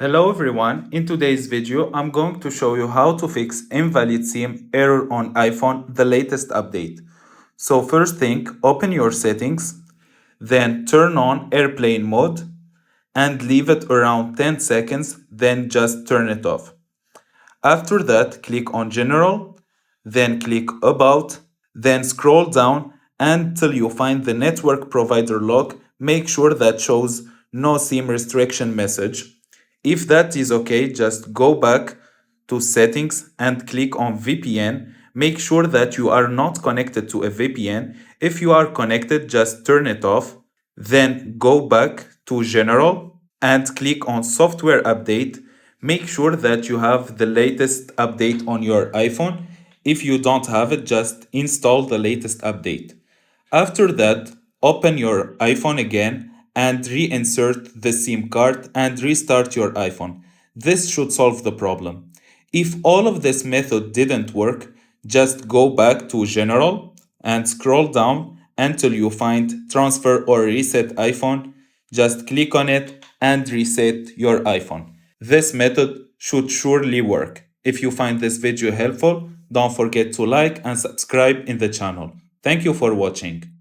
Hello everyone, in today's video I'm going to show you how to fix invalid SIM error on iPhone, the latest update. So first thing, open your settings, then turn on airplane mode and leave it around 10 seconds, then just turn it off. After that, click on General, then click About, then scroll down until you find the network provider lock. Make sure that shows no SIM restriction message. If that is okay, just go back to settings and click on VPN. Make sure that you are not connected to a VPN. If you are connected, just turn it off. Then go back to General and click on Software Update. Make sure that you have the latest update on your iPhone. If you don't have it, just install the latest update. After that, open your iPhone again and reinsert the SIM card and restart your iPhone. This should solve the problem. If all of this method didn't work, just go back to General and scroll down until you find Transfer or Reset iPhone. Just click on it and reset your iPhone. This method should surely work. If you find this video helpful, don't forget to like and subscribe in the channel. Thank you for watching.